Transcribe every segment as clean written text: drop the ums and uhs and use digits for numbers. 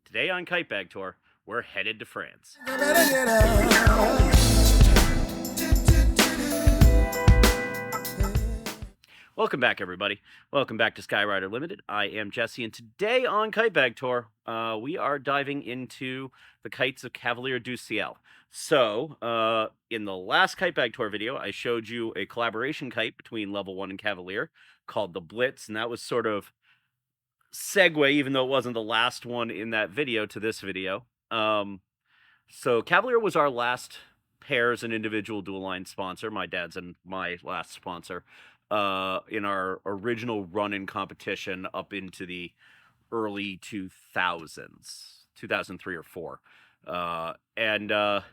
Today on Kite Bag Tour, we're headed to France. Welcome back, everybody. Welcome back to Skyrider Limited. I am Jesse, and today on Kite Bag Tour, we are diving into the kites of Cavalier du Ciel. So, in the last Kite Bag Tour video, I showed you a collaboration kite between Level 1 and Cavalier called the Blitz, and that was sort of segue, even though it wasn't the last one in that video, to this video. So Cavalier was our last pairs and individual dual line sponsor, my dad's and my last sponsor, in our original run-in competition up into the early 2000s, 2003 or 4. In that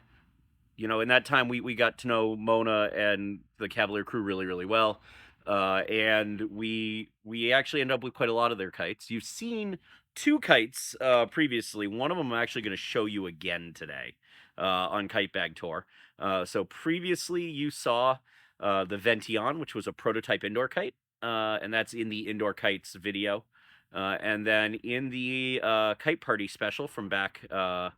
time, we got to know Mona and the Cavalier crew really, really well. And we actually ended up with quite a lot of their kites. You've seen two kites previously. One of them I'm actually going to show you again today on Kite Bag Tour. So previously you saw the Vention, which was a prototype indoor kite, and that's in the Indoor Kites video. And then in the Kite Party special from back, I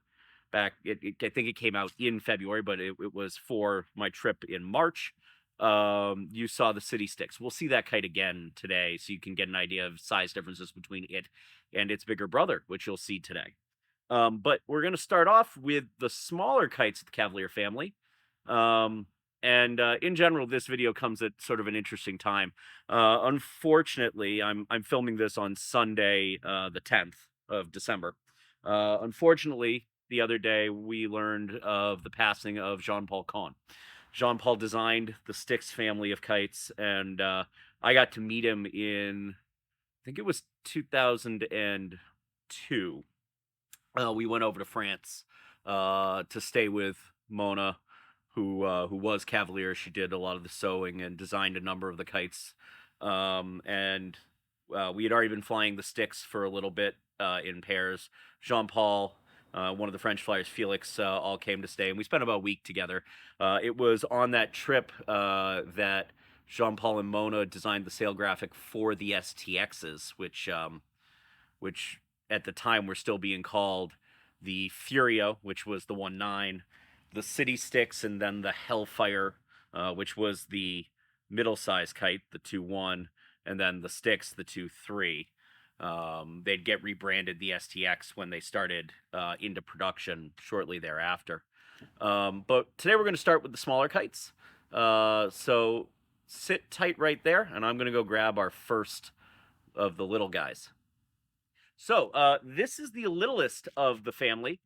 think it came out in February, but it was for my trip in March. You saw the City Styx. We'll see that kite again today, so you can get an idea of size differences between it and its bigger brother, which you'll see today. But we're going to start off with the smaller kites of the Cavalier family. In general, this video comes at sort of an interesting time. Unfortunately, I'm filming this on Sunday, the 10th of December. Unfortunately, the other day we learned of the passing of Paul Conne. Jean-Paul designed the Styx family of kites, and I got to meet him in, I think it was 2002. We went over to France to stay with Mona, who was Cavalier. She did a lot of the sewing and designed a number of the kites. We had already been flying the Styx for a little bit in pairs. Jean-Paul, one of the French flyers, Felix, all came to stay, and we spent about a week together. It was on that trip that Jean-Paul and Mona designed the sail graphic for the STXs, which at the time were still being called the Furio, which was the 1.9, the City Styx, and then the Hellfire, which was the middle-sized kite, the 2.1, and then the Styx, the 2.3. They'd get rebranded the STX when they started into production shortly thereafter. But today we're going to start with the smaller kites. So sit tight right there, and I'm going to go grab our first of the little guys. So this is the littlest of the family.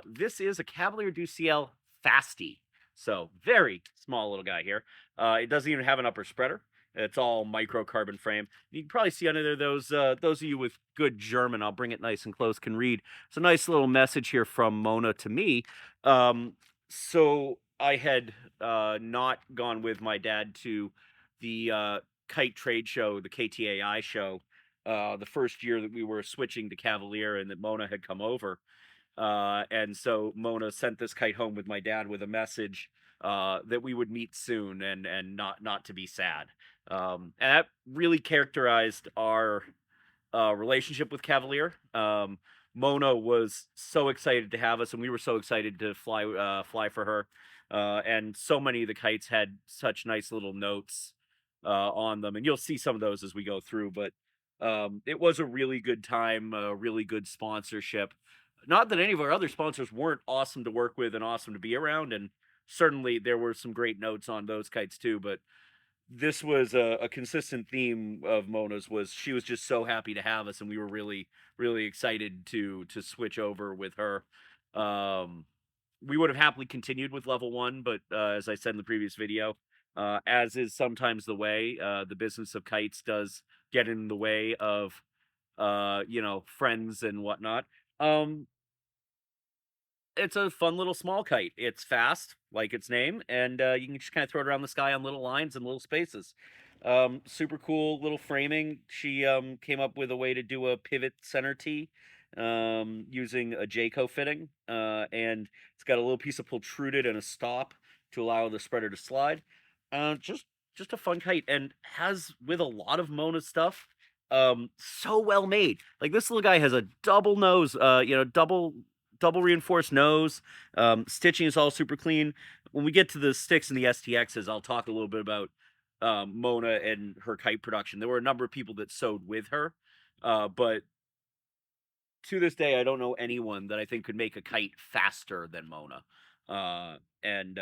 This is a Cavalier du Ciel Fasty. So very small little guy here. It doesn't even have an upper spreader. It's all microcarbon frame. You can probably see under there those of you with good German, I'll bring it nice and close, can read. It's a nice little message here from Mona to me. So I had not gone with my dad to the kite trade show, the KTAI show, the first year that we were switching to Cavalier and that Mona had come over. And so Mona sent this kite home with my dad with a message that we would meet soon and not to be sad. And that really characterized our relationship with Cavalier. Mona was so excited to have us, and we were so excited to fly for her. And so many of the kites had such nice little notes on them, and you'll see some of those as we go through. But it was a really good time, a really good sponsorship. Not that any of our other sponsors weren't awesome to work with and awesome to be around, and certainly there were some great notes on those kites too, but this was a consistent theme of Mona's. Was she was just so happy to have us, and we were really, really excited to switch over with her. We would have happily continued with Level 1, but as I said in the previous video, as is sometimes the way, the business of kites does get in the way of friends and whatnot. It's a fun little small kite. It's fast, like its name, and you can just kind of throw it around the sky on little lines and little spaces. Super cool little framing. She came up with a way to do a pivot center tee using a Jayco fitting, and it's got a little piece of protruded and a stop to allow the spreader to slide. Just a fun kite, and has, with a lot of Mona stuff, So well made. Like this little guy has a double nose, double reinforced nose. Stitching is all super clean. When we get to the Styx and the STXs, I'll talk a little bit about Mona and her kite production. There were a number of people that sewed with her, but to this day, I don't know anyone that I think could make a kite faster than Mona. And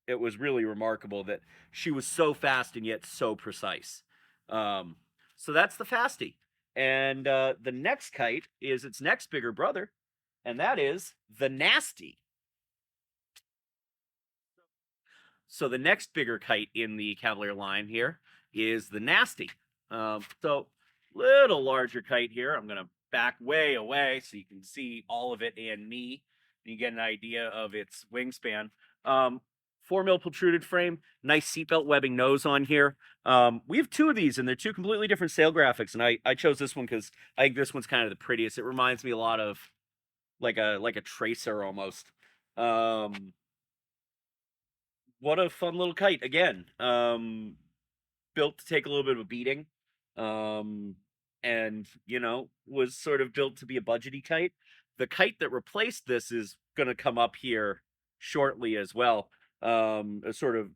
it was really remarkable that she was so fast and yet so precise. Um, so that's the Fasty. And the next kite is its next bigger brother, and that is the Nasty. So the next bigger kite in the Cavalier line here is the Nasty. So little larger kite here. I'm gonna back way away so you can see all of it and me, and you get an idea of its wingspan. 4 mil protruded frame, nice seatbelt webbing nose on here. We have two of these, and they're two completely different sail graphics. And I chose this one because I think this one's kind of the prettiest. It reminds me a lot of like a tracer almost. What a fun little kite again. Built to take a little bit of a beating. And was sort of built to be a budgety kite. The kite that replaced this is going to come up here shortly as well. A sort of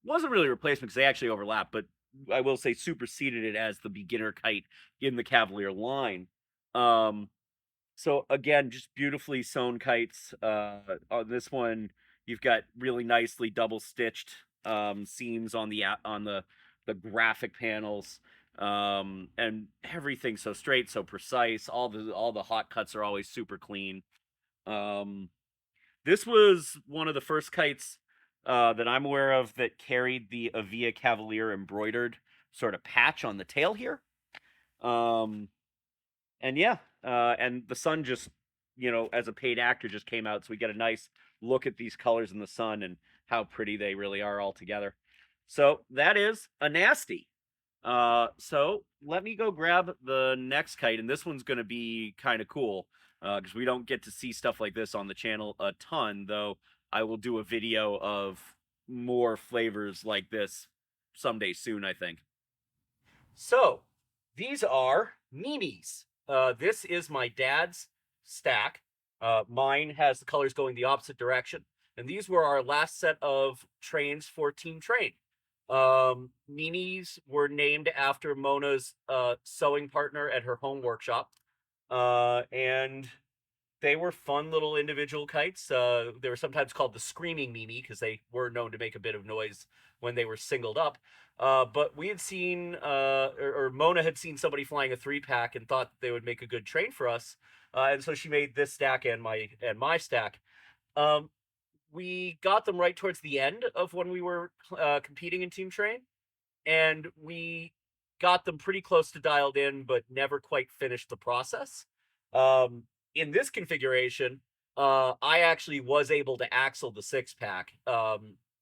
wasn't really a replacement because they actually overlap, but I will say superseded it as the beginner kite in the Cavalier line. So again, just beautifully sewn kites. On this one, you've got really nicely double stitched seams on the graphic panels, and everything's so straight, so precise. All the hot cuts are always super clean. This was one of the first kites that I'm aware of that carried the Avia Cavalier embroidered sort of patch on the tail here. And yeah, and the sun just, as a paid actor, just came out, so we get a nice look at these colors in the sun and how pretty they really are all together. So that is a Nasty. So let me go grab the next kite, and this one's going to be kind of cool because we don't get to see stuff like this on the channel a ton, though I will do a video of more flavors like this someday soon, I think. So these are Mimi's. This is my dad's stack. Mine has the colors going the opposite direction. And these were our last set of trains for Team Train. Mimi's were named after Mona's sewing partner at her home workshop. And they were fun little individual kites. They were sometimes called the Screaming Mimi because they were known to make a bit of noise when they were singled up. But we had seen, or Mona had seen somebody flying a 3-pack and thought they would make a good train for us. And so she made this stack and my stack. We got them right towards the end of when we were competing in Team Train, and we got them pretty close to dialed in, but never quite finished the process. In this configuration, I actually was able to axle the 6-pack.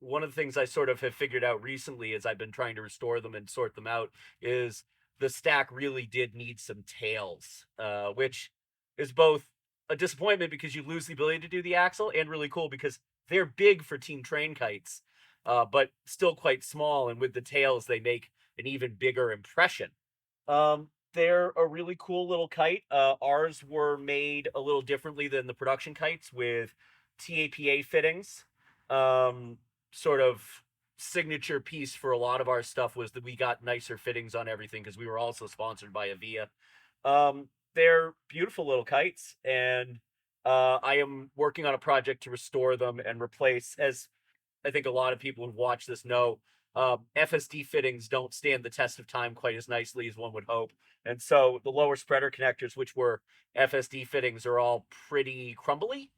One of the things I sort of have figured out recently as I've been trying to restore them and sort them out is the stack really did need some tails, which is both a disappointment because you lose the ability to do the axle, and really cool because they're big for Team Train kites, but still quite small, and with the tails, they make an even bigger impression. They're a really cool little kite. Ours were made a little differently than the production kites with TAPA fittings. Sort of signature piece for a lot of our stuff was that we got nicer fittings on everything because we were also sponsored by Avia. They're beautiful little kites, and I am working on a project to restore them and replace, as I think a lot of people who've watched this know, FSD fittings don't stand the test of time quite as nicely as one would hope. And so the lower spreader connectors, which were FSD fittings, are all pretty crumbly.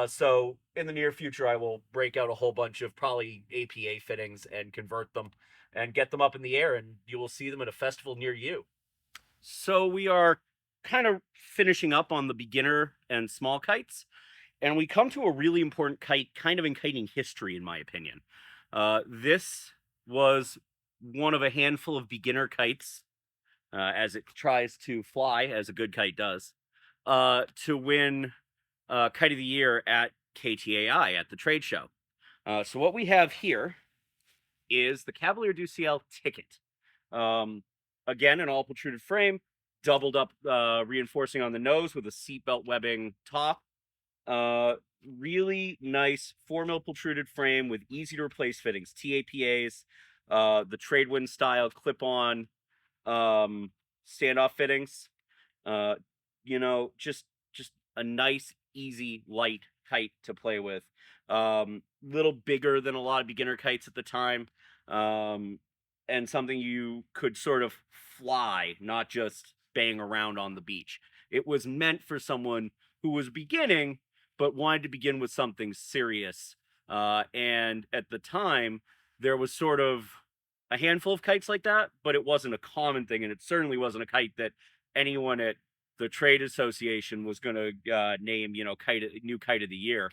So in the near future, I will break out a whole bunch of probably APA fittings and convert them and get them up in the air, and you will see them at a festival near you. So we are kind of finishing up on the beginner and small kites, and we come to a really important kite, kind of in kiting history, in my opinion. This was one of a handful of beginner kites, as it tries to fly, as a good kite does, to win Kite of the Year at KTAI, at the trade show. So what we have here is the Cavalier du Ciel ticket. again, an all protruded frame, doubled up reinforcing on the nose with a seatbelt webbing top. Really nice 4mm protruded frame with easy to replace fittings, TAPAs, the Tradewind style clip-on standoff fittings. Uh, just a nice, easy, light kite to play with. Little bigger than a lot of beginner kites at the time, and something you could sort of fly, not just bang around on the beach. It was meant for someone who was beginning, but wanted to begin with something serious. And at the time, there was sort of a handful of kites like that, but it wasn't a common thing, and it certainly wasn't a kite that anyone at the trade association was going to name, new kite of the year.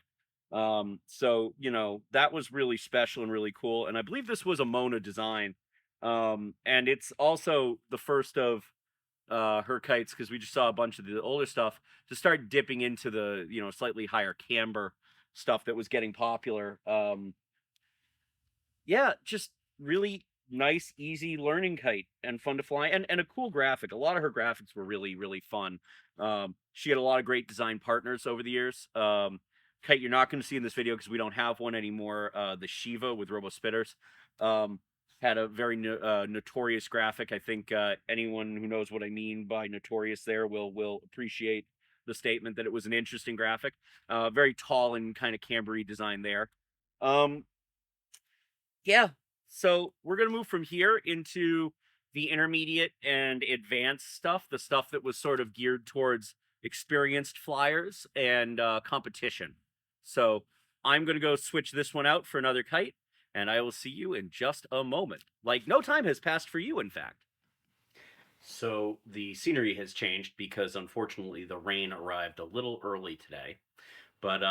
So that was really special and really cool. And I believe this was a Mona design, and it's also the first of her kites, because we just saw a bunch of the older stuff to start dipping into the slightly higher camber stuff that was getting popular. Yeah, just really nice, easy learning kite and fun to fly, and a cool graphic. A lot of her graphics were really, really fun. She had a lot of great design partners over the years. Kite you're not going to see in this video because we don't have one anymore. The Shiva with Robo Spitters had a very notorious graphic. I think anyone who knows what I mean by notorious there will appreciate the statement that it was an interesting graphic. Very tall and kind of cambery design there. Yeah, so we're going to move from here into the intermediate and advanced stuff, the stuff that was sort of geared towards experienced flyers and competition. So I'm going to go switch this one out for another kite, and I will see you in just a moment. Like no time has passed for you, in fact. So the scenery has changed because unfortunately the rain arrived a little early today. But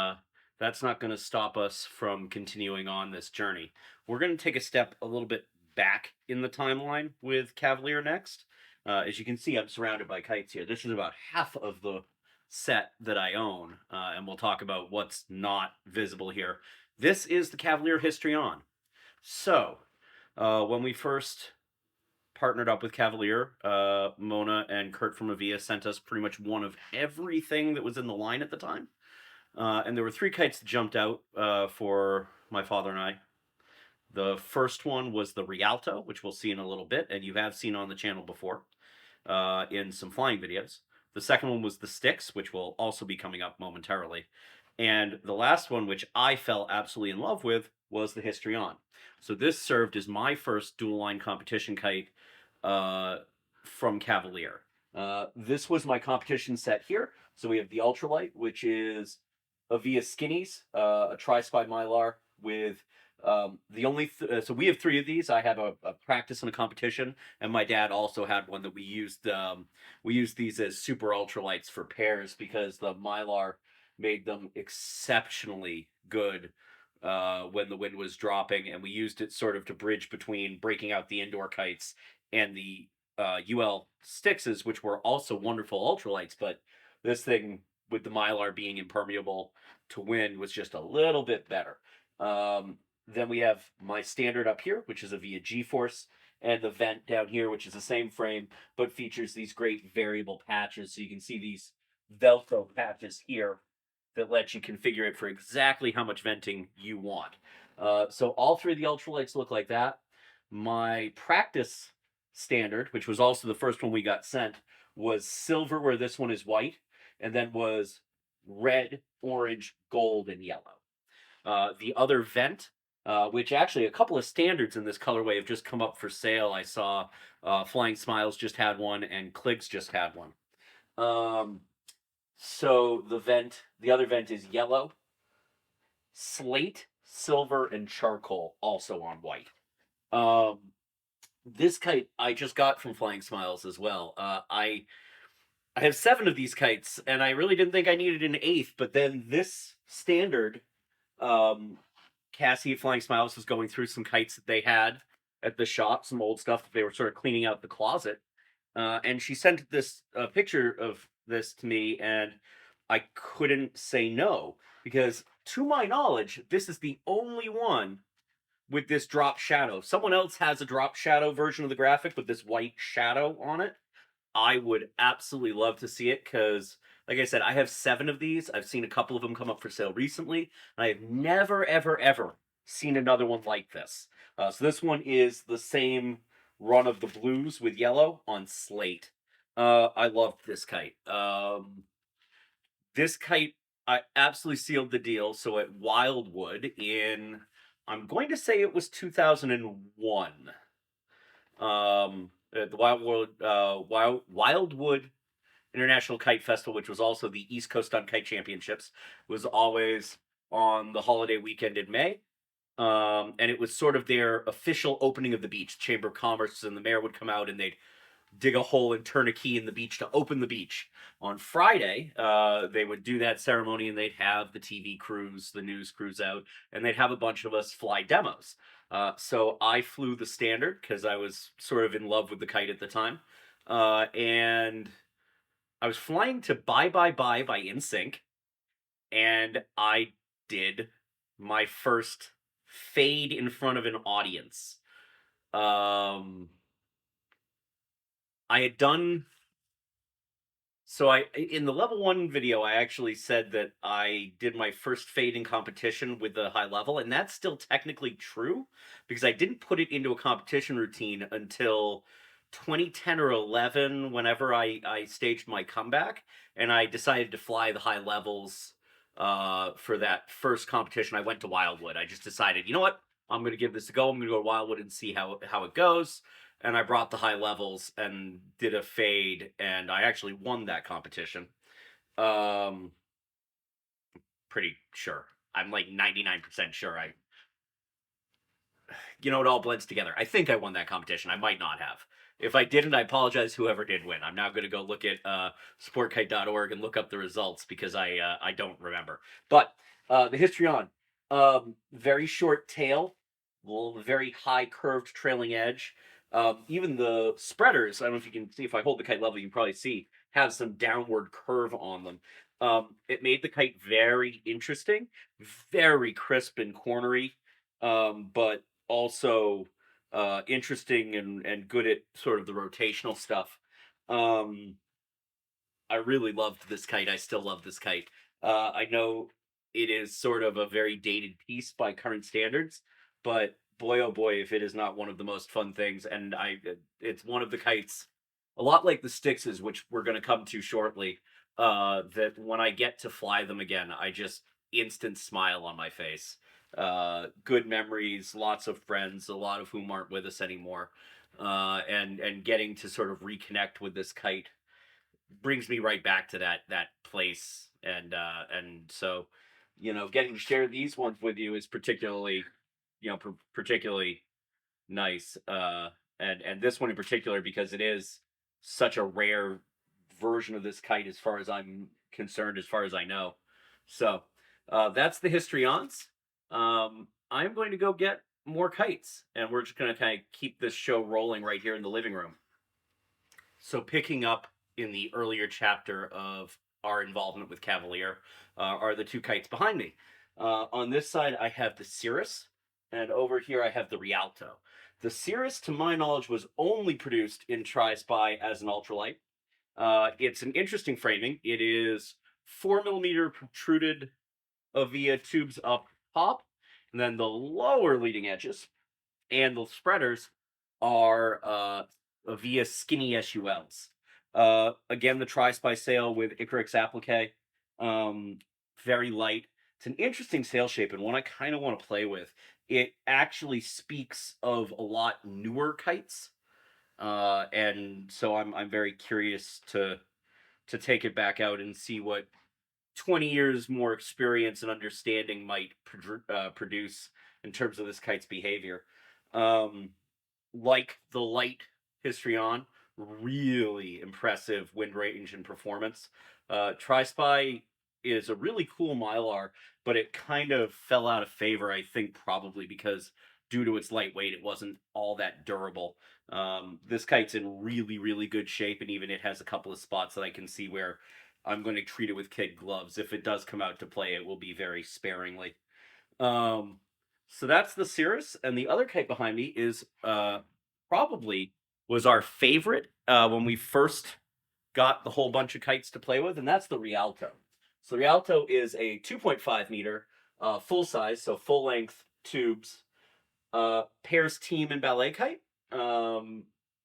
that's not going to stop us from continuing on this journey. We're going to take a step a little bit back in the timeline with Cavalier next. As you can see, I'm surrounded by kites here. This is about half of the set that I own, and we'll talk about what's not visible here. This is the Cavalier Histrion. So, when we first partnered up with Cavalier, Mona and Kurt from Avia sent us pretty much one of everything that was in the line at the time. And there were 3 kites that jumped out for my father and I. The first one was the Rialto, which we'll see in a little bit, and you have seen on the channel before in some flying videos. The second one was the Styx, which will also be coming up momentarily. And the last one, which I fell absolutely in love with, was the Histrion. So this served as my first dual line competition kite from Cavalier. This was my competition set here. So we have the Ultralight, which is Avia Skinnies, a Tri-Spy Mylar with the only so we have 3 of these. I have a practice and a competition, and my dad also had one that we used. We used these as super ultralights for pairs because the Mylar made them exceptionally good when the wind was dropping, and we used it sort of to bridge between breaking out the indoor kites and the UL Styxes, which were also wonderful ultralights, but this thing with the Mylar being impermeable to wind was just a little bit better. Then we have my standard up here, which is a Via G-Force, and the vent down here, which is the same frame, but features these great variable patches. So you can see these Velcro patches here that let you configure it for exactly how much venting you want. So all 3 of the ultralights look like that. My practice standard, which was also the first one we got sent, was silver, where this one is white, and then was red, orange, gold, and yellow. The other vent, which actually a couple of standards in this colorway have just come up for sale. I saw Flying Smiles just had one, and Kligs just had one. So the other vent is yellow, slate, silver, and charcoal, also on white. This kite I just got from Flying Smiles as well. I have 7 of these kites, and I really didn't think I needed an 8th, but then this standard, Cassie at Flying Smiles was going through some kites that they had at the shop, some old stuff that they were sort of cleaning out the closet, and she sent this picture of this to me, and I couldn't say no, because to my knowledge, this is the only one with this drop shadow. If someone else has a drop shadow version of the graphic with this white shadow on it, I would absolutely love to see it because, like I said, I have 7 of these. I've seen a couple of them come up for sale recently, and I have never, ever, ever seen another one like this. So this one is the same run of the blues with yellow on slate. I loved this kite. This kite, I absolutely sealed the deal. So at Wildwood in, I'm going to say it was 2001. At the Wildwood International Kite Festival, which was also the East Coast on Kite Championships, was always on the holiday weekend in May. And it was sort of their official opening of the beach. Chamber of Commerce and the mayor would come out and they'd dig a hole and turn a key in the beach to open the beach. On Friday, they would do that ceremony and they'd have the TV crews, the news crews out, and they'd have a bunch of us fly demos. So I flew the standard because I was sort of in love with the kite at the time. And I was flying to Bye Bye Bye by InSync, and I did my first fade in front of an audience. I had done so I in the level 1 video, I actually said that I did my first fade in competition with the high level, and that's still technically true because I didn't put it into a competition routine until 2010 or 11 whenever I staged my comeback, and I decided to fly the high levels for that first competition. I went to Wildwood. I just decided, you know what? I'm going to give this a go. I'm going to go to Wildwood and see how it goes, and I brought the high levels and did a fade, and I actually won that competition. Um, Pretty sure. I'm like 99% sure it all blends together. I think I won that competition. I might not have. If I didn't, I apologize whoever did win. I'm now going to go look at sportkite.org and look up the results because I don't remember. But the Histrion, very short tail, very high curved trailing edge. Even the spreaders, I don't know if you can see, if I hold the kite level, you can probably see, have some downward curve on them. It made the kite very interesting, very crisp and cornery, but also interesting and good at sort of the rotational stuff. Um, I really loved this kite. I still love this kite. I know it is sort of a very dated piece by current standards, but boy oh boy, if it is not one of the most fun things. And it's one of the kites, a lot like the Styxes, which we're going to come to shortly. That when I get to fly them again, I just instant smile on my face. Good memories, lots of friends, a lot of whom aren't with us anymore, and getting to sort of reconnect with this kite brings me right back to that place, and so getting to share these ones with you is particularly particularly nice, and this one in particular because it is such a rare version of this kite as far as I'm concerned, as far as I know. So that's the Histrions. I'm going to go get more kites, and we're just going to kind of keep this show rolling right here in the living room. So picking up in the earlier chapter of our involvement with Cavalier are the 2 kites behind me. On this side, I have the Cyrius, and over here I have the Rialto. The Cyrius, to my knowledge, was only produced in Tri-Spy as an ultralight. It's an interesting framing. It is 4mm protruded via tubes up top, and then the lower leading edges and the spreaders are via skinny SULs. Again, the Tri-Spy sail with Icarus applique, very light. It's an interesting sail shape and one I kind of want to play with. It actually speaks of a lot newer kites, and so I'm very curious to take it back out and see what 20 years more experience and understanding might produce in terms of this kite's behavior. Um, like the light Histrion, really impressive wind range and performance. Tri-Spy is a really cool Mylar, but it kind of fell out of favor, I think, probably because due to its lightweight, it wasn't all that durable. This kite's in really, really good shape, and even it has a couple of spots that I can see where I'm going to treat it with kid gloves. If it does come out to play, it will be very sparingly. Um, So that's the Cirrus, and the other kite behind me is probably was our favorite when we first got the whole bunch of kites to play with, and that's the Rialto. So Rialto is a 2.5 meter full size, so full length tubes, pairs team and ballet kite.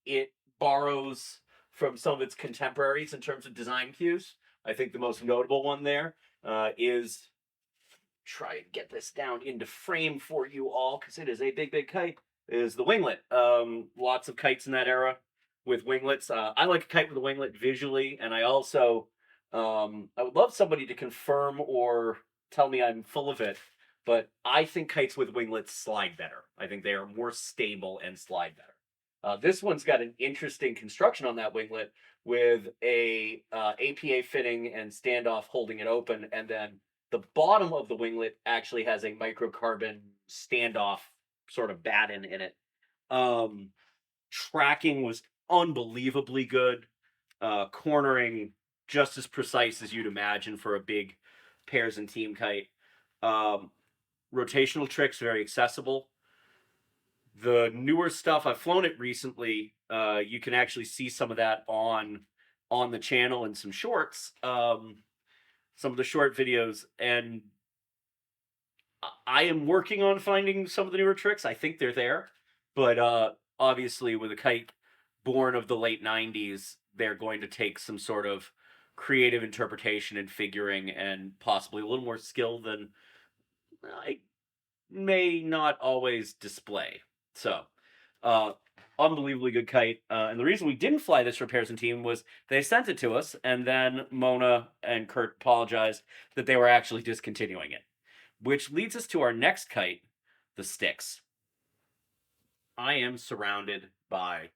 It borrows from some of its contemporaries in terms of design cues. I think the most notable one there is, try and get this down into frame for you all because it is a big, big kite, is the winglet. Lots of kites in that era with winglets. I like a kite with a winglet visually, and I also I would love somebody to confirm or tell me I'm full of it, but I think kites with winglets slide better. I think they are more stable and slide better. This one's got an interesting construction on that winglet with a APA fitting and standoff holding it open, and then the bottom of the winglet actually has a microcarbon standoff sort of batten in it. Um, Tracking was unbelievably good. Cornering just as precise as you'd imagine for a big pairs and team kite. Um, Rotational tricks very accessible. The newer stuff, I've flown it recently. You can actually see some of that on the channel in some shorts. Some of the short videos, and I am working on finding some of the newer tricks. I think they're there, but obviously with a kite born of the late 90s, they're going to take some sort of creative interpretation and figuring and possibly a little more skill than I may not always display. So, uh, unbelievably good kite. And the reason we didn't fly this repairs and team was they sent it to us, and then Mona and Kurt apologized that they were actually discontinuing it. Which leads us to our next kite, the Styx. I am surrounded by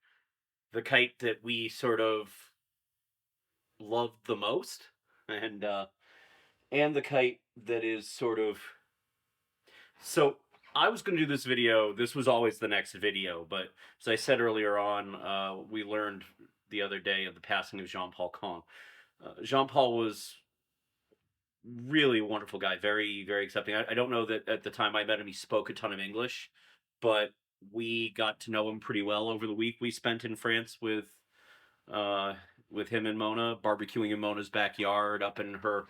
the kite that we sort of loved the most, and the kite that is sort of, so I was going to do this video. This was always the next video, but as I said earlier on, we learned the other day of the passing of Jean-Paul Conne. Jean-Paul was really a wonderful guy, very, very accepting. I don't know that at the time I met him, he spoke a ton of English, but we got to know him pretty well over the week we spent in France uh, with him and Mona, barbecuing in Mona's backyard up in her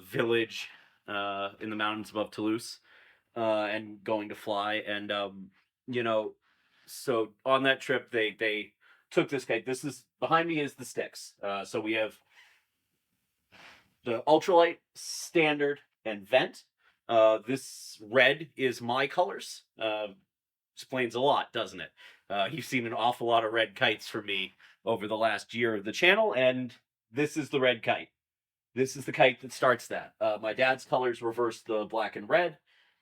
village in the mountains above Toulouse, and going to fly. And you know, so on that trip, they took this kite. This is behind me is the Styx. So we have the ultralight, standard, and vent. This red is my colors. Explains a lot, doesn't it? You've seen an awful lot of red kites from me over the last year of the channel, and this is the red kite. This is the kite that starts that. My dad's colors reverse the black and red.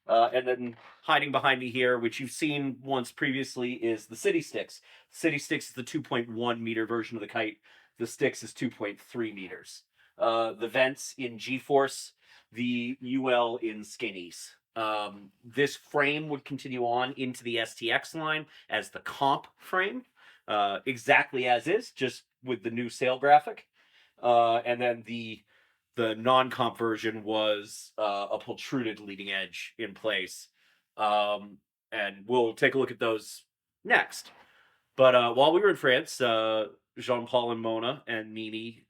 And then hiding behind me here, which you've seen once previously, is the City Styx. City Styx is the 2.1 meter version of the kite. The Styx is 2.3 meters. The vents in G-Force, the UL in Skinnies. This frame would continue on into the STX line as the comp frame, exactly as is, just with the new sail graphic. And then the non-comp version was a protruded leading edge in place. And we'll take a look at those next. But while we were in France, Jean-Paul and Mona and Mimi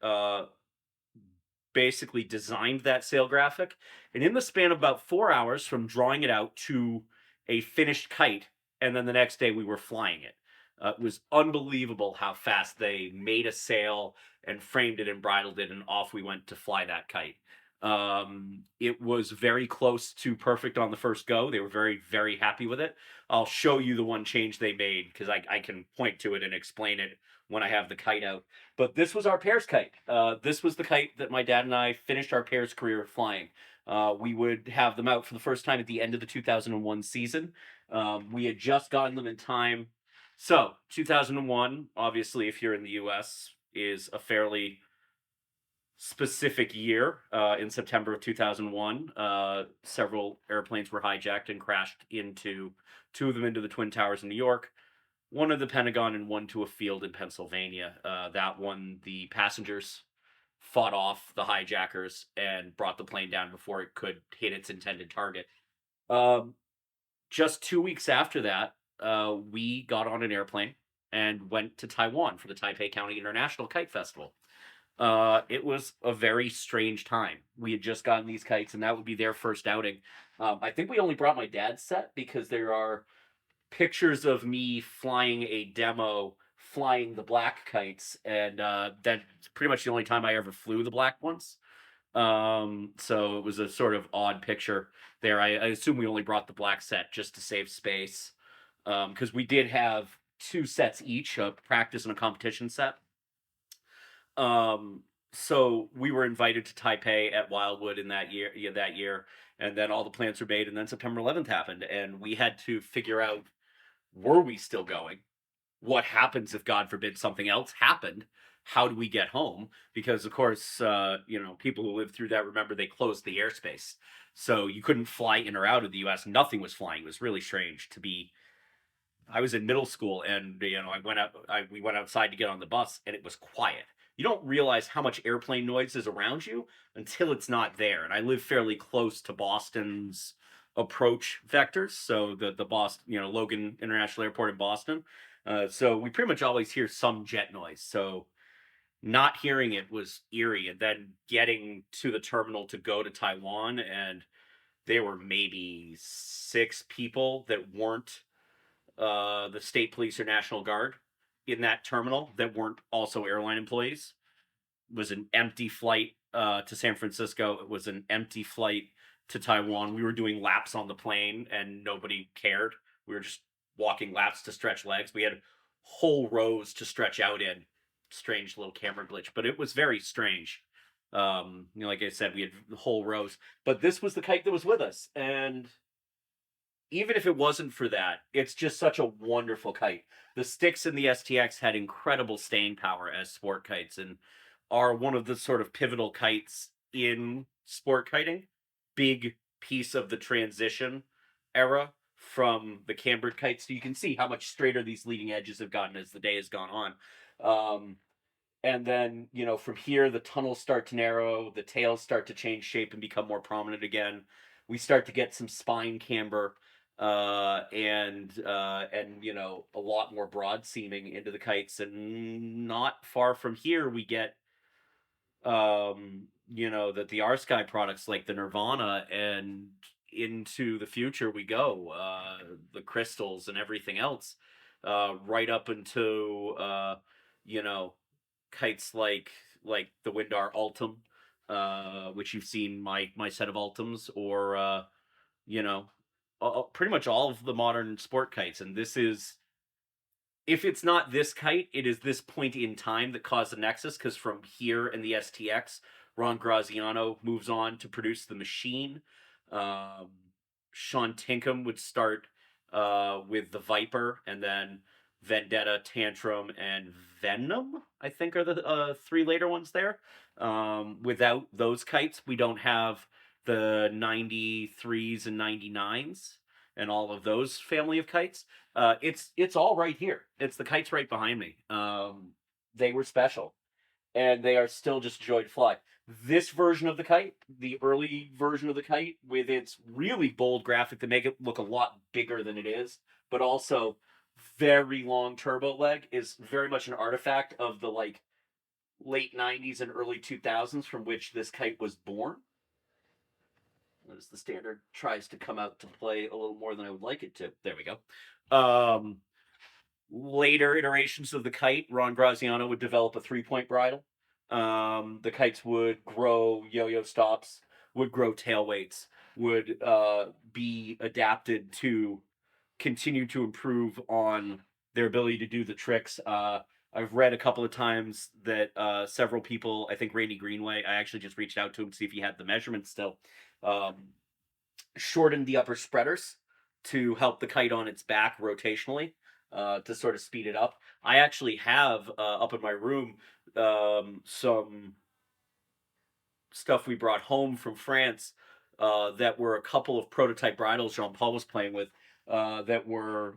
basically designed that sail graphic. And in the span of about 4 hours from drawing it out to a finished kite, and then the next day we were flying it. It was unbelievable how fast they made a sail and framed it and bridled it, and off we went to fly that kite. It was very close to perfect on the first go. They were very, very happy with it. I'll show you the one change they made because I can point to it and explain it when I have the kite out. But this was our pairs kite. This was the kite that my dad and I finished our pairs career flying. We would have them out for the first time at the end of the 2001 season. We had just gotten them in time. So 2001, obviously, if you're in the US, is a fairly specific year. In September of 2001, several airplanes were hijacked and crashed into two of them into the Twin Towers in New York, one of the Pentagon, and one to a field in Pennsylvania. That one, the passengers fought off the hijackers and brought the plane down before it could hit its intended target. Um, just 2 weeks after that, we got on an airplane and went to Taiwan for the Taipei County International Kite Festival. It was a very strange time. We had just gotten these kites, and that would be their first outing. I think we only brought my dad's set because there are pictures of me flying a demo, flying the black kites, and that's pretty much the only time I ever flew the black ones. So it was a sort of odd picture there. I assume we only brought the black set just to save space, because we did have two sets each, a practice and a competition set. So we were invited to Taipei at Wildwood in that year, and then all the plans were made, and then September 11th happened, and we had to figure out, were we still going? What happens if, God forbid, something else happened? How do we get home? Because of course, people who lived through that remember they closed the airspace, so you couldn't fly in or out of the U.S. Nothing was flying. It was really strange to be. I was in middle school, and we went outside to get on the bus, and it was quiet. You don't realize how much airplane noise is around you until it's not there. And I live fairly close to Boston's approach vectors, so the Boston, Logan International Airport in Boston. So we pretty much always hear some jet noise. So not hearing it was eerie. And then getting to the terminal to go to Taiwan, and there were maybe 6 people that weren't the state police or National Guard in that terminal that weren't also airline employees. It was an empty flight to San Francisco. It was an empty flight to Taiwan. We were doing laps on the plane and nobody cared. We were just walking laps to stretch legs. We had whole rows to stretch out in. Strange little camera glitch, but it was very strange. Like I said, we had whole rows, but this was the kite that was with us. And even if it wasn't for that, it's just such a wonderful kite. The Styx and the STX had incredible staying power as sport kites and are one of the sort of pivotal kites in sport kiting. Big piece of the transition era from the cambered kites. So you can see how much straighter these leading edges have gotten as the day has gone on. And then, from here, the tunnels start to narrow, the tails start to change shape and become more prominent again. We start to get some spine camber. And a lot more broad seaming into the kites, and not far from here we get that the R Sky products like the Nirvana, and into the future we go, the crystals and everything else, right up into kites like the Windar Ultim, which you've seen my set of Ultims, or pretty much all of the modern sport kites. And this is, if it's not this kite, it is this point in time that caused the nexus, because from here in the STX, Ron Graziano moves on to produce the Machine. Sean Tinkham would start with the Viper, and then Vendetta, Tantrum, and Venom, I think, are the 3 later ones there. Without those kites, we don't have the 93s and 99s and all of those family of kites. It's all right here. It's the kites right behind me. They were special, and they are still just a joy to fly. This version of the kite, the early version of the kite, with its really bold graphic that make it look a lot bigger than it is, but also very long turbo leg, is very much an artifact of the late 90s and early 2000s from which this kite was born. As the standard tries to come out to play a little more than I would like it to. There we go. Later iterations of the kite, Ron Graziano would develop a 3-point bridle. The kites would grow yo-yo stops, would grow tail weights, would be adapted to continue to improve on their ability to do the tricks. I've read a couple of times that several people, I think Randy Greenway, I actually just reached out to him to see if he had the measurements still, shortened the upper spreaders to help the kite on its back rotationally, to sort of speed it up. I actually have up in my room some stuff we brought home from France that were a couple of prototype bridles Jean-Paul was playing with, that were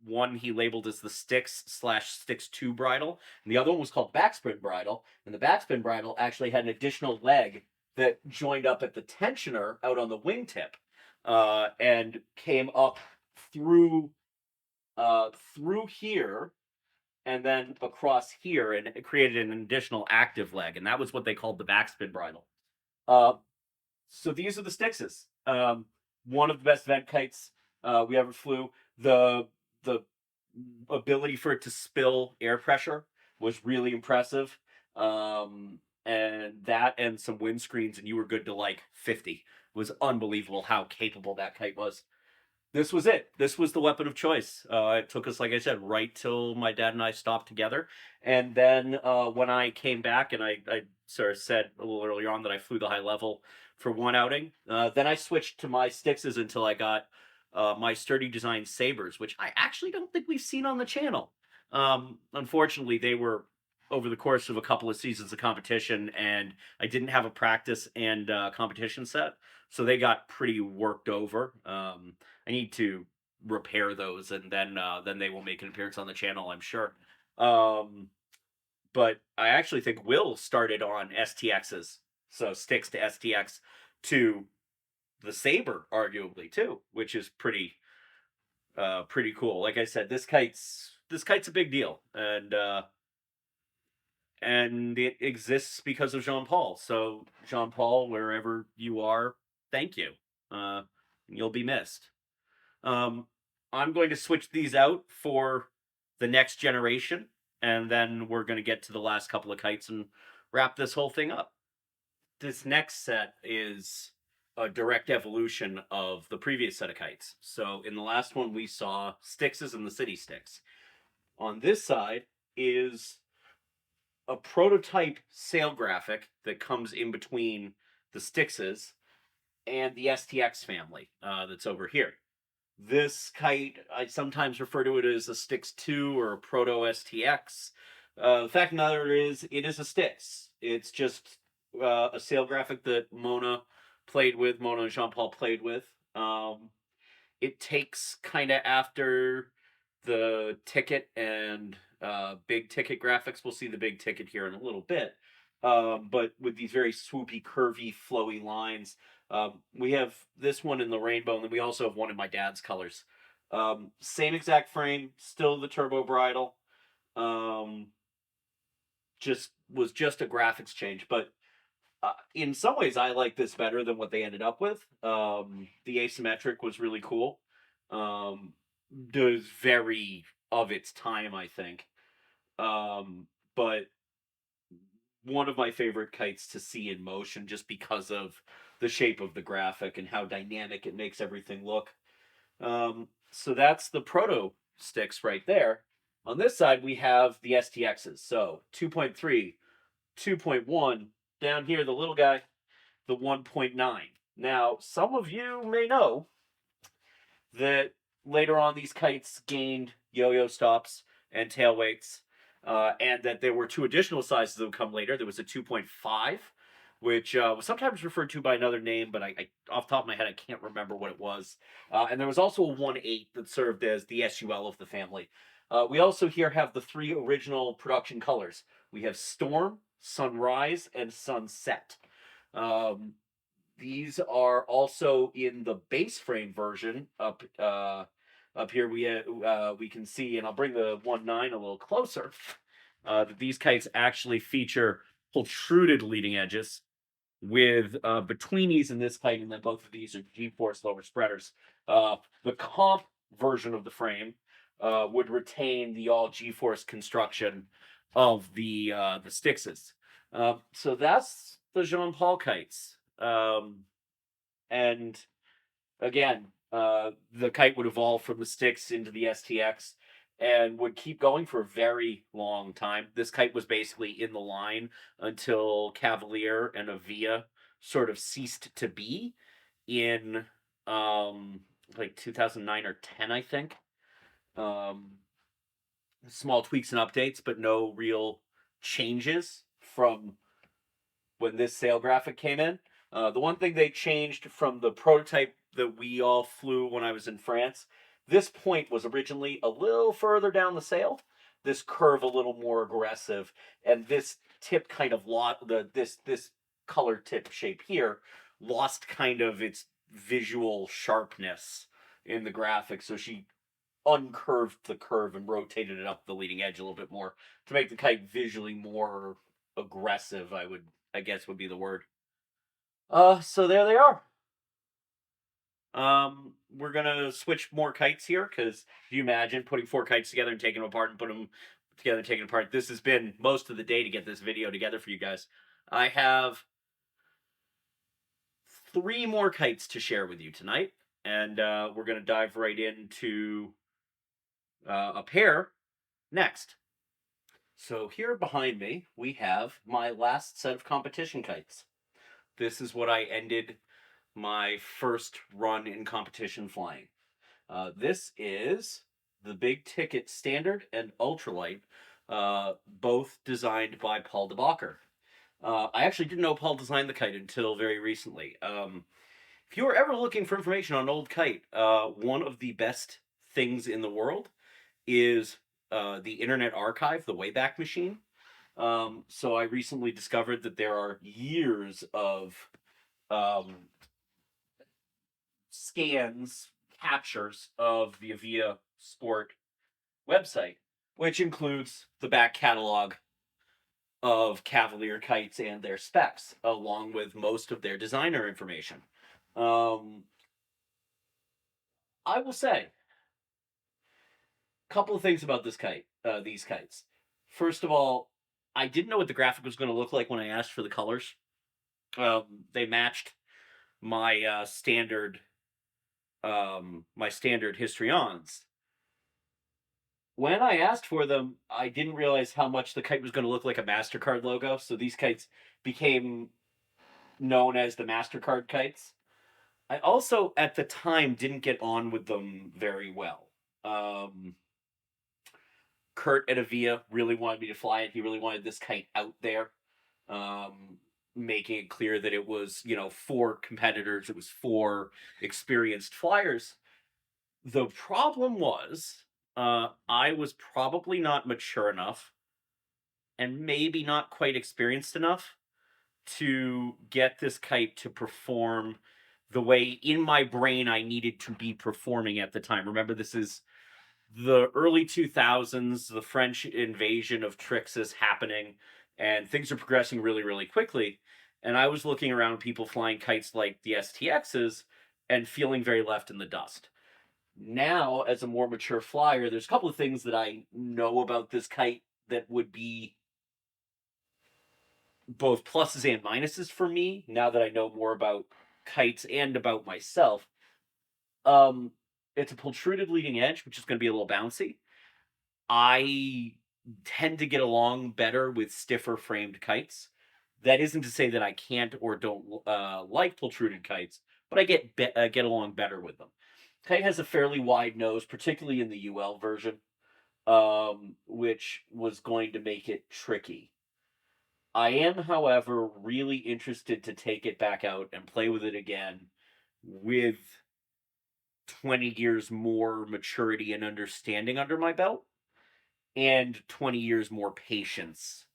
one he labeled as the Styx/Styx 2 bridle, and the other one was called Backspin bridle. And the Backspin bridle actually had an additional leg that joined up at the tensioner out on the wingtip. and came up through through here and then across here, and it created an additional active leg, and that was what they called the backspin bridle. Uh, so these are the Styxes. One of the best vent kites we ever flew. The ability for it to spill air pressure was really impressive. And that and some windscreens, and you were good to like 50. It was unbelievable how capable that kite was. This was it. This was the weapon of choice. It took us, like I said, right till my dad and I stopped together. And then when I came back, and I sort of said a little earlier on that I flew the high level for one outing, then I switched to my Styxes until I got my sturdy design sabers, which I actually don't think we've seen on the channel. Unfortunately, they were over the course of a couple of seasons of competition, and I didn't have a practice and competition set, so they got pretty worked over. I need to repair those, and then they will make an appearance on the channel, I'm sure. But I actually think Will started on STXs, so Styx to STX to the Saber, arguably too, which is pretty cool. Like I said, this kite's a big deal, and it exists because of Jean Paul. So Jean Paul, wherever you are, thank you. You'll be missed. I'm going to switch these out for the next generation, and then we're going to get to the last couple of kites and wrap this whole thing up. This next set is a direct evolution of the previous set of kites. So in the last one, we saw Styxes and the City Styx. On this side is a prototype sail graphic that comes in between the Styxes and the STX family that's over here. This kite, I sometimes refer to it as a Styx 2 or a Proto STX. The fact of the matter is, it is a Styx. It's just a sail graphic that Mona and Jean Paul played with. It takes kind of after the ticket and big ticket graphics. We'll see the big ticket here in a little bit. But with these very swoopy, curvy, flowy lines. We have this one in the rainbow, and then we also have one in my dad's colors. Same exact frame, still the turbo bridle. Just a graphics change, but in some ways I like this better than what they ended up with. The asymmetric was really cool. It was very of its time, I think. But one of my favorite kites to see in motion, just because of the shape of the graphic and how dynamic it makes everything look. So that's the Proto Styx right there. On this side, we have the STXs. So 2.3, 2.1, down here, the little guy, the 1.9. Now, some of you may know that later on these kites gained yo-yo stops and tail weights, and that there were two additional sizes that would come later. There was a 2.5, which was sometimes referred to by another name, but I off the top of my head, I can't remember what it was. And there was also a 1.8 that served as the SUL of the family. We also here have the three original production colors. We have Storm, Sunrise, and Sunset. These are also in the base frame version up here. We can see, and I'll bring the 1.9 a little closer. That these kites actually feature protruded leading edges with between these and this kite, and then both of these are G-force lower spreaders. The comp version of the frame would retain the all G-force construction of the Styxes. So that's the Jean Paul kites. And again, the kite would evolve from the Styx into the STX and would keep going for a very long time. This kite was basically in the line until Cavalier and Avia sort of ceased to be in like 2009 or 10, I think. Small tweaks and updates, but no real changes from when this sail graphic came in. The one thing they changed from the prototype that we all flew when I was in France, this point was originally a little further down the sail, this curve a little more aggressive, and this tip kind of this color tip shape here lost kind of its visual sharpness in the graphics. So she uncurved the curve and rotated it up the leading edge a little bit more to make the kite visually more aggressive. I guess would be the word. So there they are. We're gonna switch more kites here because if you imagine putting 4 kites together and taking them apart and putting them together and taking them apart, this has been most of the day to get this video together for you guys. I have 3 more kites to share with you tonight, and we're gonna dive right into a pair next. So here behind me, we have my last set of competition kites. This is what I ended my first run in competition flying. This is the big ticket standard and ultralight, both designed by Paul de Bakker. I actually didn't know Paul designed the kite until very recently. If you are ever looking for information on an old kite, one of the best things in the world is the Internet Archive, the Wayback Machine. So I recently discovered that there are years of scans, captures of the Avia Sport website, which includes the back catalog of Cavalier kites and their specs, along with most of their designer information. I will say a couple of things about this kite, these kites. First of all, I didn't know what the graphic was going to look like when I asked for the colors. They matched my standard Histrions. When I asked for them, I didn't realize how much the kite was going to look like a MasterCard logo. So these kites became known as the MasterCard kites. I also, at the time, didn't get on with them very well. Kurt at Avia really wanted me to fly it. He really wanted this kite out there, making it clear that it was, for competitors. It was for experienced flyers. The problem was, I was probably not mature enough and maybe not quite experienced enough to get this kite to perform the way in my brain I needed to be performing at the time. Remember, this is the early 2000s, the French invasion of tricks is happening, and things are progressing really, really quickly. And I was looking around people flying kites like the STXs and feeling very left in the dust. Now, as a more mature flyer, there's a couple of things that I know about this kite that would be both pluses and minuses for me, now that I know more about kites and about myself. It's a protruded leading edge, which is going to be a little bouncy. I tend to get along better with stiffer framed kites. That isn't to say that I can't or don't like protruded kites, but I get along better with them. Kite has a fairly wide nose, particularly in the UL version, which was going to make it tricky. I am, however, really interested to take it back out and play with it again with 20 years more maturity and understanding under my belt and 20 years more patience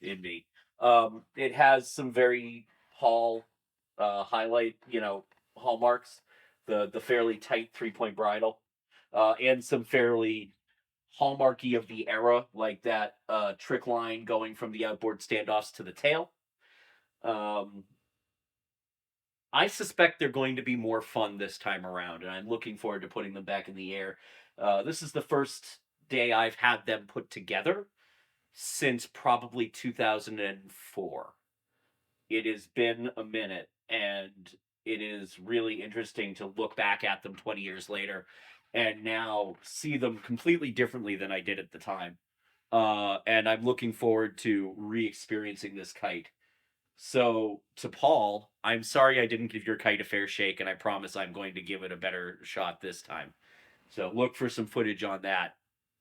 in me. It has some very highlight, hallmarks, the fairly tight 3-point bridle, and some fairly hallmarky of the era, like that trick line going from the outboard standoffs to the tail. I suspect they're going to be more fun this time around, and I'm looking forward to putting them back in the air. This is the first day I've had them put together since probably 2004. It has been a minute, and it is really interesting to look back at them 20 years later and now see them completely differently than I did at the time. And I'm looking forward to re-experiencing this kite. So, to Paul, I'm sorry I didn't give your kite a fair shake, and I promise I'm going to give it a better shot this time. So, look for some footage on that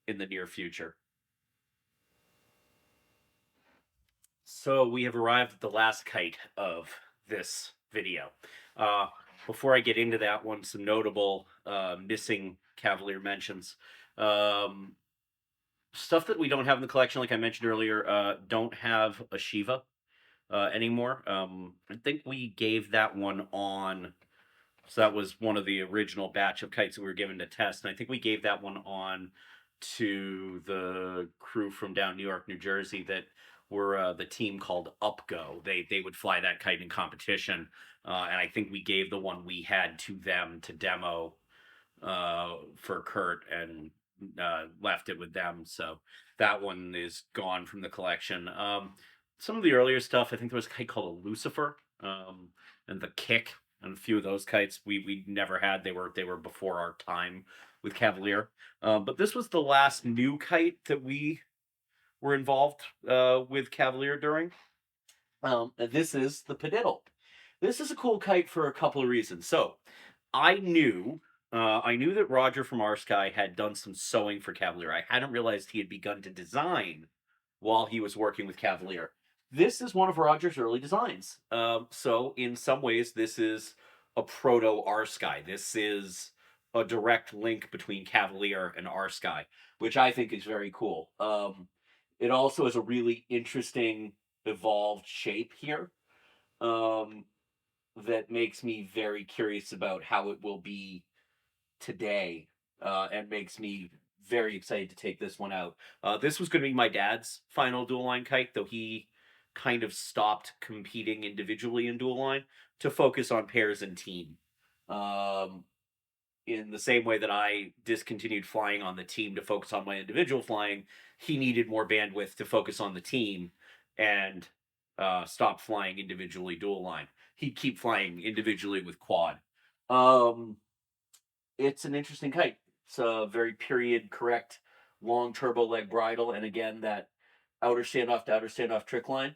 in the near future. So, we have arrived at the last kite of this video. Before I get into that one, some notable missing Cavalier mentions. Stuff that we don't have in the collection, like I mentioned earlier, don't have a Shiva anymore. I think we gave that one on So that was one of the original batch of kites that we were given to test. And I think we gave that one on to the crew from down New York, New Jersey that were the team called Upgo. They would fly that kite in competition. And I think we gave the one we had to them to demo for Kurt and left it with them. So that one is gone from the collection. Some of the earlier stuff, I think there was a kite called a Lucifer, and the Kick, and a few of those kites we never had. They were before our time with Cavalier. But this was the last new kite that we were involved with Cavalier during. And this is the P-Didle. This is a cool kite for a couple of reasons. So I knew that Roger from Our Sky had done some sewing for Cavalier. I hadn't realized he had begun to design while he was working with Cavalier. This is one of Roger's early designs. So in some ways, this is a proto Our Sky. This is a direct link between Cavalier and Our Sky, which I think is very cool. It also has a really interesting evolved shape here. That makes me very curious about how it will be today, and makes me very excited to take this one out. This was going to be my dad's final dual line kite, though he kind of stopped competing individually in dual line to focus on pairs and team. In the same way that I discontinued flying on the team to focus on my individual flying, he needed more bandwidth to focus on the team and stop flying individually dual line. He'd keep flying individually with quad. It's an interesting kite. It's a very period correct long turbo leg bridle, and again that outer standoff to outer standoff trick line.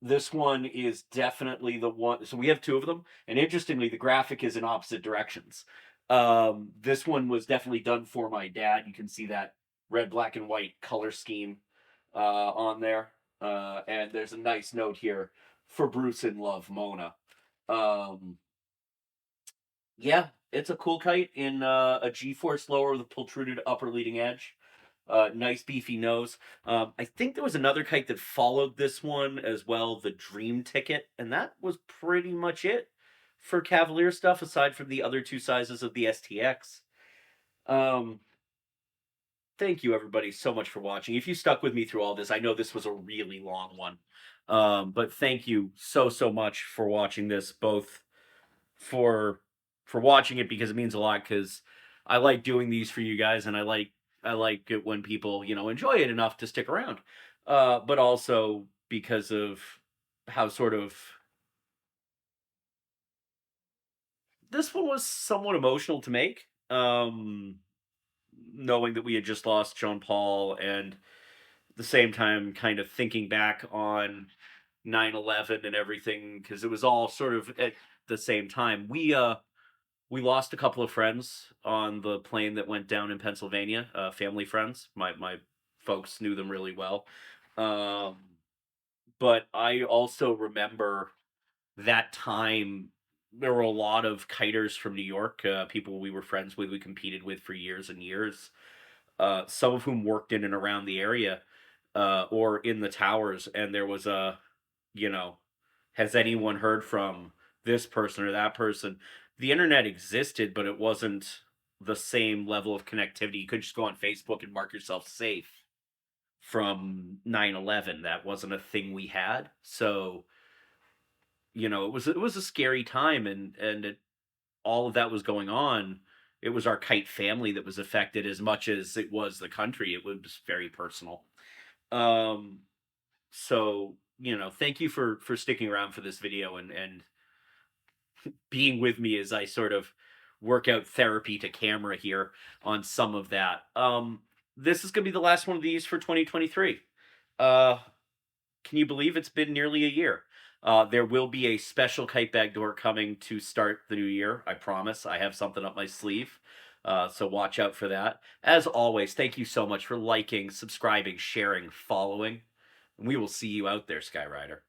This one is definitely the one. So we have two of them, and interestingly, the graphic is in opposite directions. This one was definitely done for my dad. You can see that red, black, and white color scheme on there. And there's a nice note here for Bruce in love, Mona. Yeah, it's a cool kite in a G-force lower with a protruded upper leading edge. Nice beefy nose. I think there was another kite that followed this one as well, the Dream Ticket, and that was pretty much it for Cavalier stuff, aside from the other two sizes of the STX. Thank you everybody so much for watching. If you stuck with me through all this, I know this was a really long one. But thank you so much for watching this, both for watching it because it means a lot, because I like doing these for you guys, and I like it when people, enjoy it enough to stick around. But also because of how sort of this one was somewhat emotional to make. Knowing that we had just lost Jean Paul, and at the same time kind of thinking back on 9/11 and everything, because it was all sort of at the same time. We lost a couple of friends on the plane that went down in Pennsylvania, family friends. My folks knew them really well. But I also remember that time there were a lot of kiters from New York, people we were friends with, we competed with for years and years, some of whom worked in and around the area, or in the towers, and there was a, has anyone heard from this person or that person? The internet existed, but it wasn't the same level of connectivity. You could just go on Facebook and mark yourself safe from 9/11. That wasn't a thing we had. So, it was a scary time, and all of that was going on. It was our kite family that was affected as much as it was the country. It was very personal. So, thank you for sticking around for this video and being with me as I sort of work out therapy to camera here on some of that. This is going to be the last one of these for 2023. Can you believe it's been nearly a year? There will be a special Kite Bag Tour coming to start the new year. I promise. I have something up my sleeve. So watch out for that. As always, thank you so much for liking, subscribing, sharing, following. We will see you out there, Skyrider.